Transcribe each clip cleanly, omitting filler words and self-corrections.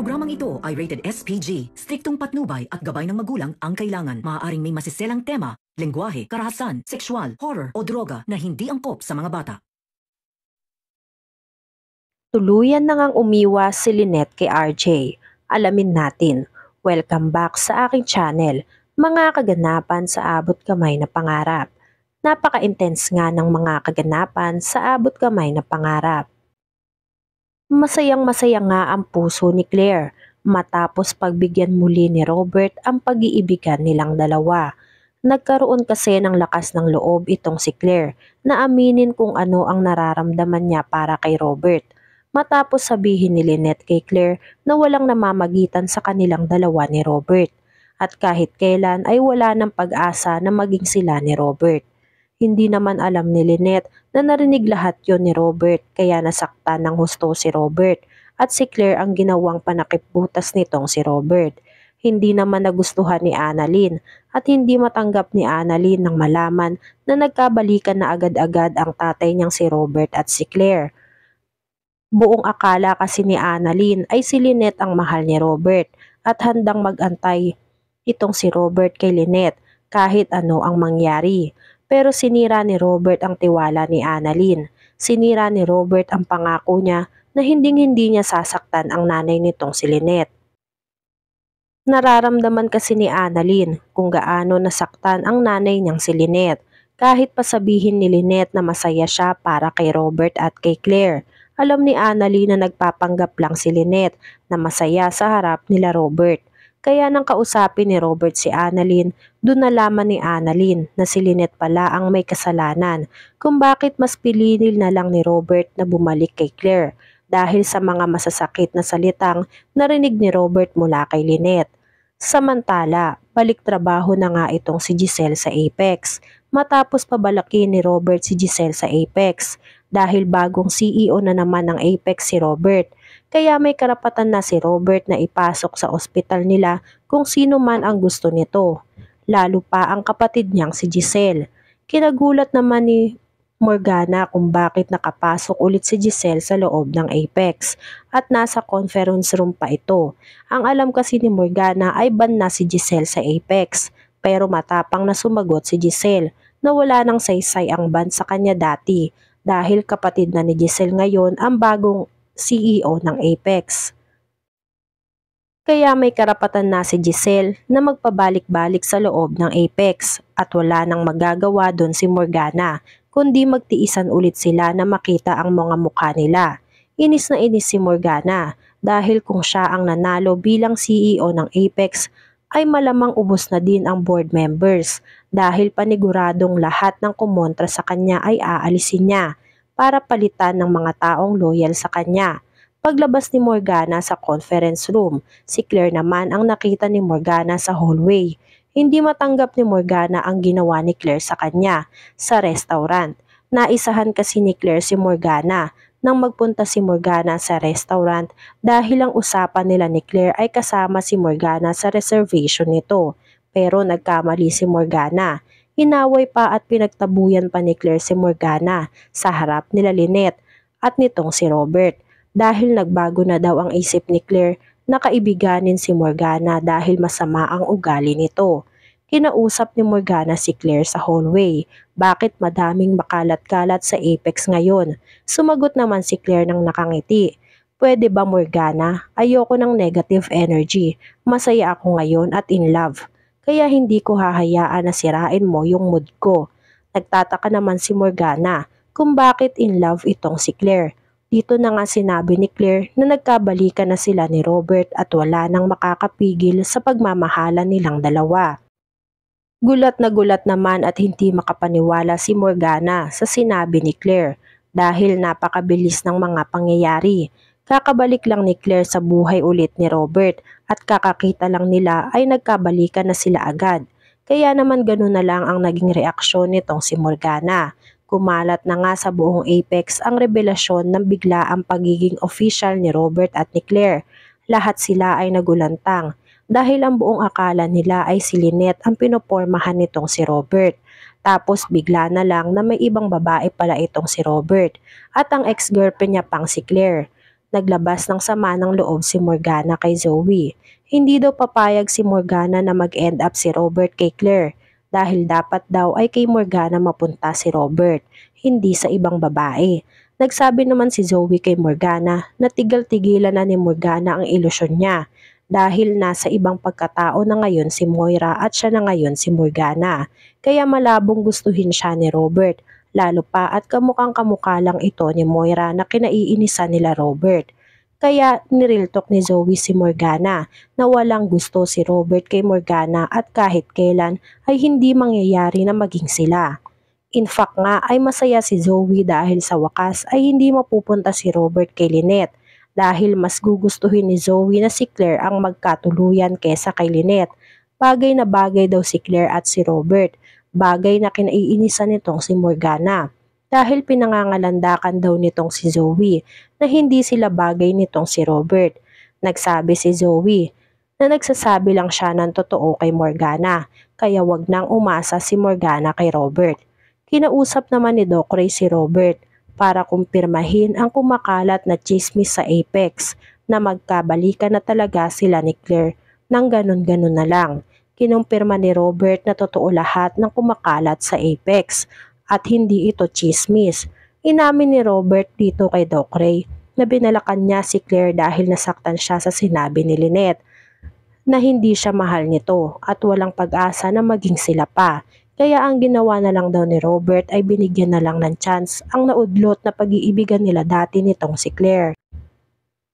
Programang ito ay rated SPG. Striktong patnubay at gabay ng magulang ang kailangan. Maaaring may masiselang tema, lengguwahe, karahasan, sexual, horror o droga na hindi angkop sa mga bata. Tuluyan na ngang umiwas si Lynette kay RJ. Alamin natin. Welcome back sa aking channel, mga kaganapan sa abot kamay na pangarap. Napaka-intense nga ng mga kaganapan sa abot kamay na pangarap. Masayang-masaya nga ang puso ni Claire matapos pagbigyan muli ni Robert ang pag-iibigan nilang dalawa. Nagkaroon kasi ng lakas ng loob itong si Claire na aminin kung ano ang nararamdaman niya para kay Robert. Matapos sabihin ni Lynette kay Claire na walang namamagitan sa kanilang dalawa ni Robert. At kahit kailan ay wala ng pag-asa na maging sila ni Robert. Hindi naman alam ni Lynette na narinig lahat yon ni Robert kaya nasaktan ng husto si Robert at si Claire ang ginawang panakipbutas nitong si Robert. Hindi naman nagustuhan ni Annalyn at hindi matanggap ni Annalyn nang malaman na nagkabalikan na agad-agad ang tatay niyang si Robert at si Claire. Buong akala kasi ni Annalyn ay si Lynette ang mahal ni Robert at handang mag-antay itong si Robert kay Lynette kahit ano ang mangyari. Pero sinira ni Robert ang tiwala ni Annalyn. Sinira ni Robert ang pangako niya na hinding-hindi niya sasaktan ang nanay nitong si Lynette. Nararamdaman kasi ni Annalyn kung gaano nasaktan ang nanay niyang si Lynette. Kahit pa sabihin ni Lynette na masaya siya para kay Robert at kay Claire. Alam ni Annalyn na nagpapanggap lang si Lynette na masaya sa harap nila Robert. Kaya nang kausapin ni Robert si Annalyn, doon nalaman ni Annalyn na si Lynette pala ang may kasalanan kung bakit mas pinili na lang ni Robert na bumalik kay Claire dahil sa mga masasakit na salitang narinig ni Robert mula kay Lynette. Samantala, balik trabaho na nga itong si Giselle sa Apex matapos pabalaki ni Robert si Giselle sa Apex dahil bagong CEO na naman ng Apex si Robert. Kaya may karapatan na si Robert na ipasok sa ospital nila kung sino man ang gusto nito, lalo pa ang kapatid niyang si Giselle. Kinagulat naman ni Morgana kung bakit nakapasok ulit si Giselle sa loob ng Apex at nasa conference room pa ito. Ang alam kasi ni Morgana ay ban na si Giselle sa Apex pero matapang na sumagot si Giselle na wala nang saysay ang ban sa kanya dati dahil kapatid na ni Giselle ngayon ang bagong CEO ng Apex. Kaya may karapatan na si Giselle na magpabalik-balik sa loob ng Apex at wala nang magagawa doon si Morgana kundi magtiisan ulit sila na makita ang mga mukha nila. Inis na inis si Morgana dahil kung siya ang nanalo bilang CEO ng Apex ay malamang ubos na din ang board members dahil paniguradong lahat ng kumontra sa kanya ay aalisin niya para palitan ng mga taong loyal sa kanya. Paglabas ni Morgana sa conference room, si Claire naman ang nakita ni Morgana sa hallway. Hindi matanggap ni Morgana ang ginawa ni Claire sa kanya sa restaurant. Naisahan kasi ni Claire si Morgana nang magpunta si Morgana sa restaurant dahil ang usapan nila ni Claire ay kasama si Morgana sa reservation nito. Pero nagkamali si Morgana. Inaway pa at pinagtabuyan pa ni Claire si Morgana sa harap nila Lynette at nitong si Robert dahil nagbago na daw ang isip ni Claire na kaibiganin si Morgana dahil masama ang ugali nito. Kinausap ni Morgana si Claire sa hallway, bakit madaming makalat-kalat sa Apex ngayon? Sumagot naman si Claire ng nakangiti. Pwede ba Morgana? Ayoko ng negative energy. Masaya ako ngayon at in love. Kaya hindi ko hahayaan na sirain mo yung mood ko. Nagtataka naman si Morgana kung bakit in love itong si Claire. Dito na nga sinabi ni Claire na nagkabalikan na sila ni Robert at wala nang makakapigil sa pagmamahalan nilang dalawa. Gulat naman at hindi makapaniwala si Morgana sa sinabi ni Claire dahil napakabilis ng mga pangyayari. Kakabalik lang ni Claire sa buhay ulit ni Robert at kakakita lang nila ay nagkabalikan na sila agad. Kaya naman ganoon na lang ang naging reaksyon nitong si Morgana. Kumalat na nga sa buong Apex ang revelasyon ng biglaang pagiging official ni Robert at ni Claire. Lahat sila ay nagulantang dahil ang buong akala nila ay si Lynette ang pinopormahan nitong si Robert. Tapos bigla na lang na may ibang babae pala itong si Robert at ang ex-girlfriend niya pang si Claire. Naglabas ng sama ng loob si Morgana kay Zoe. Hindi daw papayag si Morgana na mag-end up si Robert kay Claire dahil dapat daw ay kay Morgana mapunta si Robert, hindi sa ibang babae. Nagsabi naman si Zoe kay Morgana na tigil-tigilan na ni Morgana ang ilusyon niya dahil nasa ibang pagkatao na ngayon si Moira at siya na ngayon si Morgana. Kaya malabong gustuhin siya ni Robert, lalo pa at kamukhang kamukha lang ito ni Moira na kinaiinisan nila Robert. Kaya nireal talk ni Zoe si Morgana na walang gusto si Robert kay Morgana at kahit kailan ay hindi mangyayari na maging sila. In fact nga ay masaya si Zoe dahil sa wakas ay hindi mapupunta si Robert kay Lynette dahil mas gugustuhin ni Zoe na si Claire ang magkatuluyan kesa kay Lynette. Bagay na bagay daw si Claire at si Robert, bagay na kinaiinisan nitong si Morgana dahil pinangangalandakan daw nitong si Zoe na hindi sila bagay nitong si Robert. Nagsabi si Zoe na nagsasabi lang siya ng totoo kay Morgana kaya wag nang umasa si Morgana kay Robert. Kinausap naman ni Doc Ray si Robert para kumpirmahin ang kumakalat na chismis sa Apex na magkabalikan na talaga sila ni Claire nang ganun-ganun na lang. Kinumpirma ni Robert na totoo lahat ng kumakalat sa Apex at hindi ito chismis. Inamin ni Robert dito kay Doc Ray na binalakan niya si Claire dahil nasaktan siya sa sinabi ni Lynette na hindi siya mahal nito at walang pag-asa na maging sila pa. Kaya ang ginawa na lang daw ni Robert ay binigyan na lang ng chance ang naudlot na pag-iibigan nila dati nitong si Claire.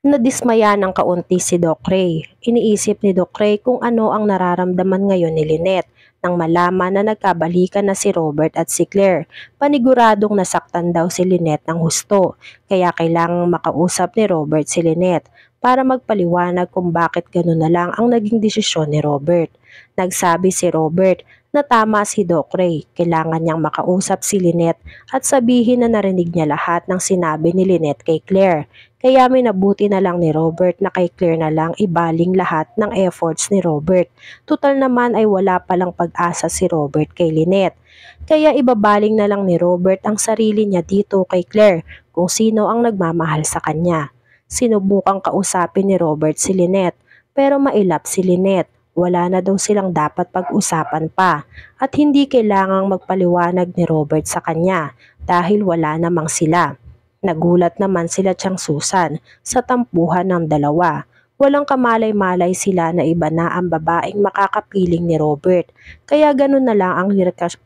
Nadismaya ng kaunti si Doc Ray. Iniisip ni Doc Ray kung ano ang nararamdaman ngayon ni Lynette nang malaman na nagkabalikan na si Robert at si Claire. Paniguradong nasaktan daw si Lynette ng husto, kaya kailangang makausap ni Robert si Lynette para magpaliwanag kung bakit gano'n na lang ang naging desisyon ni Robert. Nagsabi si Robert na tama si Doc Ray, kailangan niyang makausap si Lynette at sabihin na narinig niya lahat ng sinabi ni Lynette kay Claire. Kaya minabuti na lang ni Robert na kay Claire na lang ibaling lahat ng efforts ni Robert. Tutal naman ay wala palang pag-asa si Robert kay Lynette. Kaya ibabaling na lang ni Robert ang sarili niya dito kay Claire kung sino ang nagmamahal sa kanya. Sinubukang kausapin ni Robert si Lynette pero mailap si Lynette. Wala na daw silang dapat pag-usapan pa at hindi kailangang magpaliwanag ni Robert sa kanya dahil wala namang sila. Nagulat naman sila Tiyang Susan sa tampuhan ng dalawa. Walang kamalay-malay sila na iba na ang babaeng makakapiling ni Robert. Kaya ganun na lang ang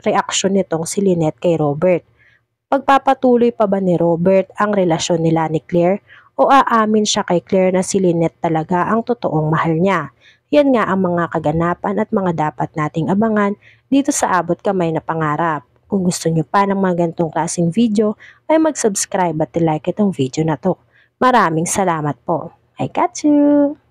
reaksyon nitong si Lynette kay Robert. Pagpapatuloy pa ba ni Robert ang relasyon nila ni Claire o aamin siya kay Claire na si Lynette talaga ang totoong mahal niya? Yan nga ang mga kaganapan at mga dapat nating abangan dito sa Abot Kamay na Pangarap. Kung gusto nyo pa ng mga ganitong klaseng video, ay mag-subscribe at like itong video na to. Maraming salamat po. I got you!